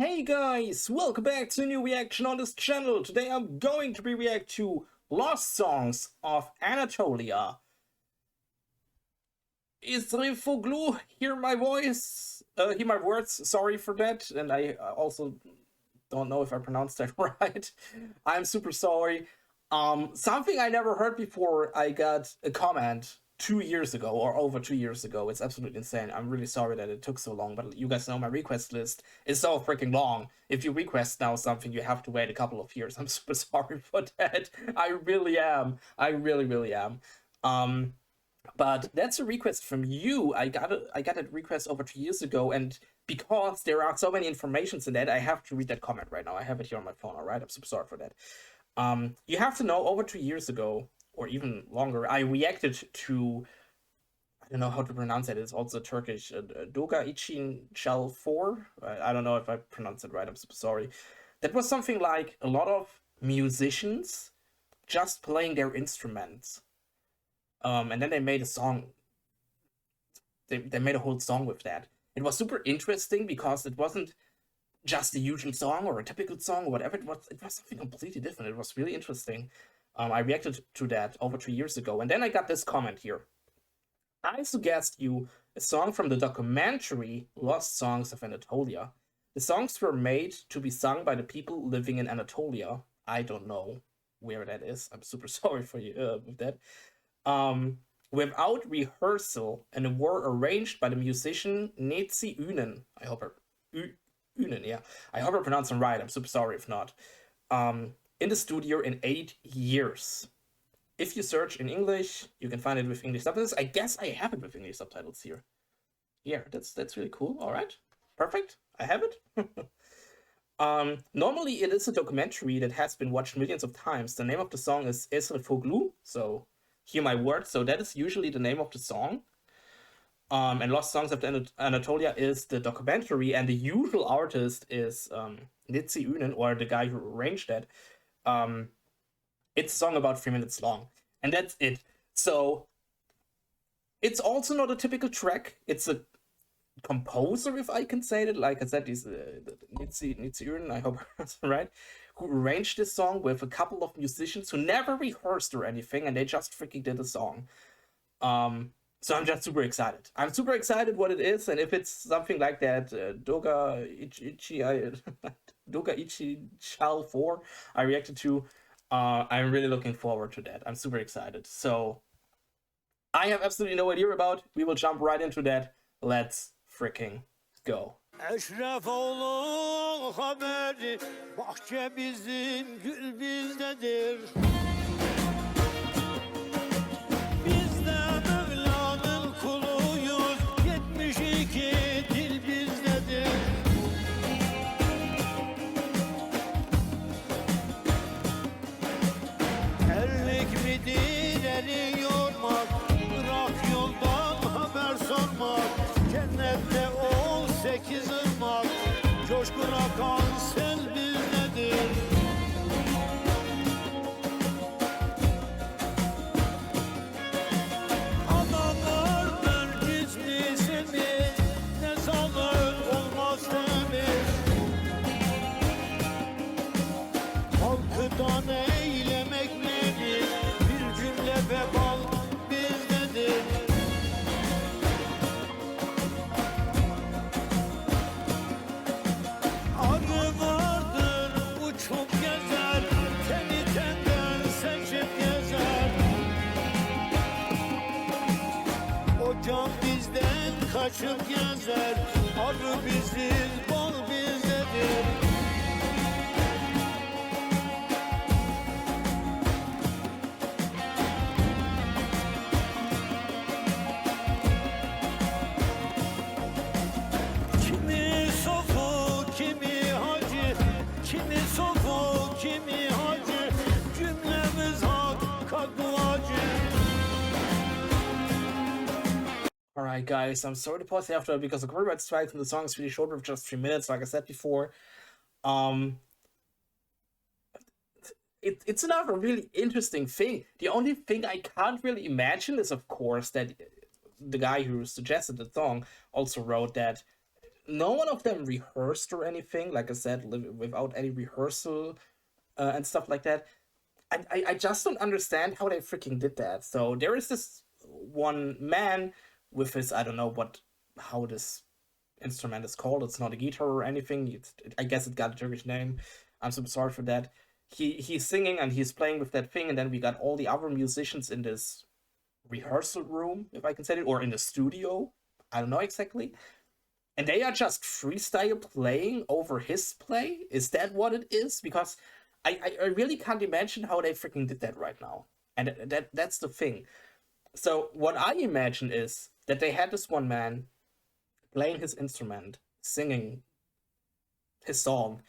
Hey guys, welcome back to a new reaction on this channel. Today I'm going to react to Lost Songs of Anatolia. Esrefoglu, hear my voice, hear my words, sorry for that, and I also don't know if I pronounced that right. I'm super sorry. Something I never heard before, I got a comment 2 years ago or over 2 years ago. It's absolutely insane. I'm really sorry that it took so long, but you guys know my request list is so freaking long. If you request now something, you have to wait a couple of years. I'm super sorry for that. I really am. I really am. But that's a request from you. I got a request over 2 years ago, and because there are so many informations in that, I have to read that comment right now. I have it here on my phone, alright? I'm super sorry for that. You have to know, over 2 years ago, or even longer, I reacted to, I don't know how to pronounce it, it's also Turkish, Doga İçin Çal 4. I don't know if I pronounced it right, I'm super sorry. That was something like a lot of musicians just playing their instruments. And then they made a song, they made a whole song with that. It was super interesting because it wasn't just a usual song or a typical song or whatever. It was something completely different. It was really interesting. I reacted to that over 2 years ago, and then I got this comment here. I suggest you a song from the documentary Lost Songs of Anatolia. The songs were made to be sung by the people living in Anatolia. I don't know where that is. I'm super sorry for you with that. Without rehearsal, and were arranged by the musician Netzi Ünen. I hope Ünen, yeah. I hope I pronounced them right. I'm super sorry if not. In the studio in 8 years. If you search in English, you can find it with English subtitles. I guess I have it with English subtitles here. Yeah, that's really cool. All right, perfect. I have it. Normally it is a documentary that has been watched millions of times. The name of the song is Esrefoglu, so hear my words. So that is usually the name of the song. And Lost Songs of Anatolia is the documentary, and the usual artist is Netzi Ünen, or the guy who arranged that. It's a song about 3 minutes long, and that's it. So it's also not a typical track. It's a composer, if I can say that. Like I said, is Netzi Ünen, I hope that's right, who arranged this song with a couple of musicians who never rehearsed or anything, and they just freaking did a song. So I'm just super excited. I'm super excited what it is, and if it's something like that, Doga İçin Çal 4 I reacted to, I'm really looking forward to that. I'm super excited. So I have absolutely no idea about. We will jump right into that. Let's freaking go. Esrefoglu haberi, bahçe bizim, gül bizdedir. Biz de Mevla'nın kuluyuz, 72 dil bizdedir. Erlik midir eli yormak, bırak yoldan haber sormak. Cennette 18 ırmak, coşkun akan sel bizdedir. Adamlardır cismisimiz, ne sağlık olmaz temiz. Halkıdan eylemek nedir, bir cümle vebal bizdedir. Arı vardır uçup gezer, teni tenden seçip gezer. O can bizden kaçıp gezer, arı biziz, bal bizdedir. Kimi sofu, kimi hacı, kimi sofu, kimi hacı, cümlemiz hakka duacı. Alright guys, I'm sorry to pause after because the copyright strikes and the song is really short with just 3 minutes, like I said before. It's another really interesting thing. The only thing I can't really imagine is, of course, that the guy who suggested the song also wrote that no one of them rehearsed or anything. Like I said, without any rehearsal and stuff like that. I just don't understand how they freaking did that. So there is this one man with his, I don't know how this instrument is called. It's not a guitar or anything. I guess it got a Turkish name. I'm so sorry for that. He's singing and he's playing with that thing, and then we got all the other musicians in this rehearsal room, if I can say it, or in the studio. I don't know exactly. And they are just freestyle playing over his play? Is that what it is? Because I really can't imagine how they freaking did that right now. And that's the thing. So what I imagine is that they had this one man playing his instrument, singing his song,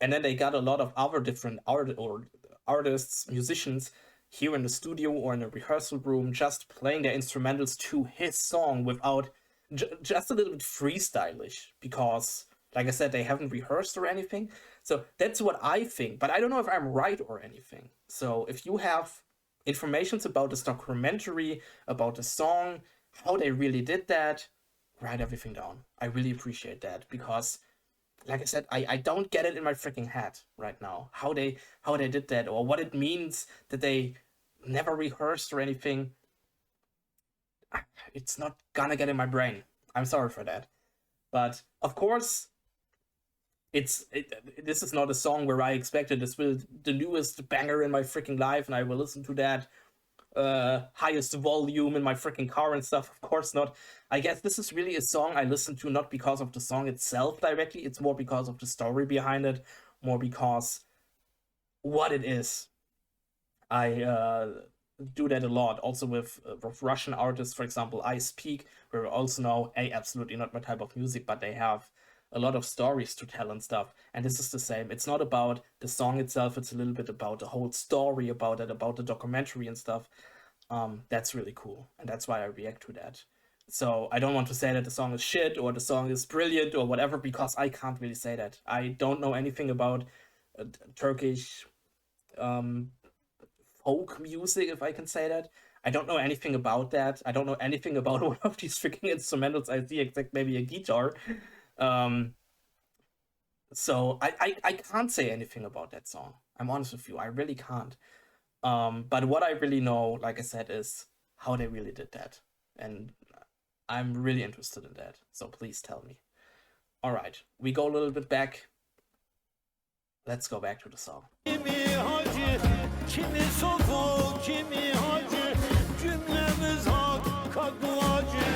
and then they got a lot of other different artists, musicians here in the studio or in the rehearsal room just playing their instrumentals to his song without just a little bit freestylish, because like I said, they haven't rehearsed or anything. So that's what I think, but I don't know if I'm right or anything. So if you have informations about this documentary, about the song, how they really did that, write everything down. I really appreciate that, because like I said, I don't get it in my freaking head right now. How they did that, or what it means that they never rehearsed or anything. It's not gonna get in my brain. I'm sorry for that. But of course, this is not a song where I expected this will the newest banger in my freaking life, and I will listen to that highest volume in my freaking car and stuff. Of course not. I guess this is really a song I listen to not because of the song itself directly. It's more because of the story behind it, more because what it is. I do that a lot, also with Russian artists, for example, I Speak, where I also know, absolutely not my type of music, but they have a lot of stories to tell and stuff. And this is the same. It's not about the song itself, it's a little bit about the whole story about it, about the documentary and stuff. That's really cool, and that's why I react to that. So I don't want to say that the song is shit or the song is brilliant or whatever, because I can't really say that. I don't know anything about Turkish folk music, if I can say that. I don't know anything about that. I don't know anything about one of these freaking instrumentals I see, except maybe a guitar. So I can't say anything about that song. I'm honest with you, I really can't. But what I really know, like I said, is how they really did that. And I'm really interested in that. So please tell me. Alright, we go a little bit back. Let's go back to the song. Kimi hacı, kimi sofu, kimi hacı, cümlemiz hakka duacı.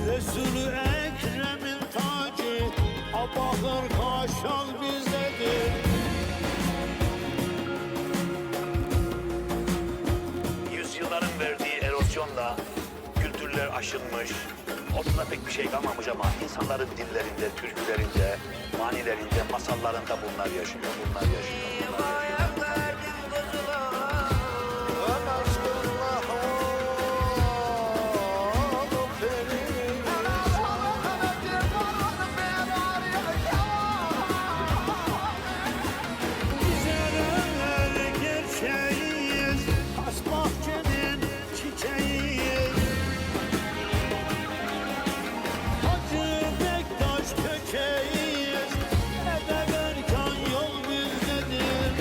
Resul-ü Ekrem'in tacı, abahır kaşal bizdedir. Yüzyılların verdiği erozyonla kültürler aşınmış, ortada pek bir şey kalmamış ama insanların dillerinde, türkülerinde, manilerinde, masallarında bunlar yaşıyor, bunlar yaşıyor, bunlar yaşıyor. Biz erenler gerçeğiyiz, tas bahçenin çiçeğiyiz. Hacı Bektaş kökeğiyiz, Edeb Erkan yol bizdedir.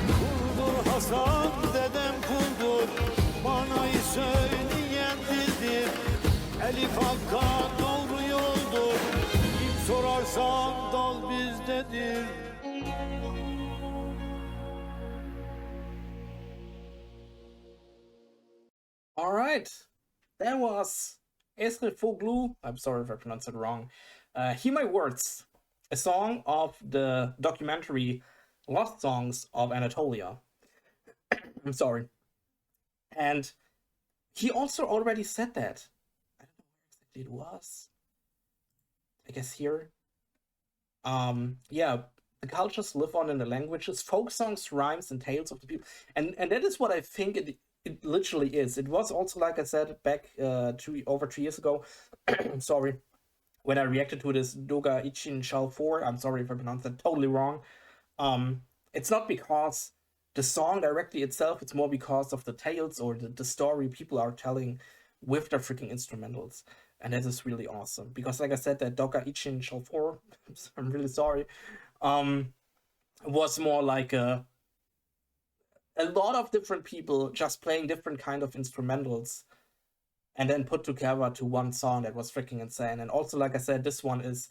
Kuldur Hasan dedem kuldur, manayı söyleyen dildir. Elif Hakka doğru yoldur, kim sorarsan dal bizdedir. Alright, that was Esrefoglu. I'm sorry if I pronounced it wrong. Hear My Words, a song of the documentary Lost Songs of Anatolia. I'm sorry. And he also already said that. I don't know where exactly it was. I guess here. Yeah, the cultures live on in the languages, folk songs, rhymes, and tales of the people. And that is what I think it literally is. It was also, like I said, back over 2 years ago. Sorry. When I reacted to this Doga Ichin Shal 4, I'm sorry if I pronounced that totally wrong. It's not because the song directly itself, it's more because of the tales or the story people are telling with their freaking instrumentals. And that is really awesome. Because like I said, that Doka Ichin Shalfor, I'm really sorry, was more like a lot of different people just playing different kind of instrumentals and then put together to one song that was freaking insane. And also, like I said, this one is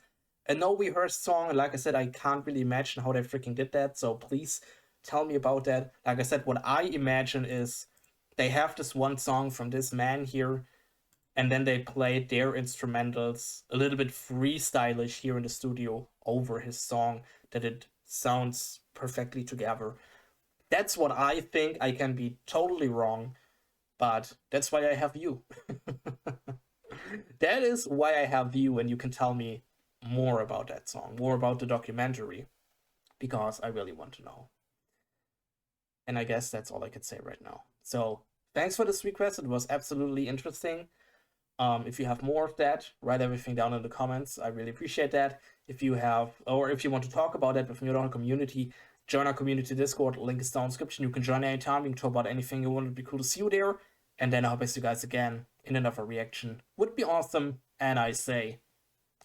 a no rehearsed song. And like I said, I can't really imagine how they freaking did that. So please tell me about that. Like I said, what I imagine is they have this one song from this man here, and then they played their instrumentals a little bit freestylish here in the studio over his song, that it sounds perfectly together. That's what I think. I can be totally wrong, but that's why I have you. That is why I have you, and you can tell me more about that song, more about the documentary, because I really want to know. And I guess that's all I could say right now. So thanks for this request. It was absolutely interesting. If you have more of that, write everything down in the comments. I really appreciate that. If you have, or if you want to talk about it with me or our community, join our community Discord. Link is down in the description. You can join anytime. You can talk about anything you want. It'd be cool to see you there. And then I hope I see you guys again in another reaction. Would be awesome. And I say,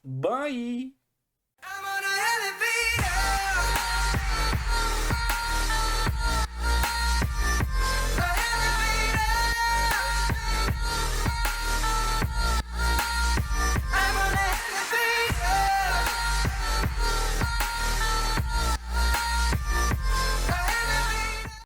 bye.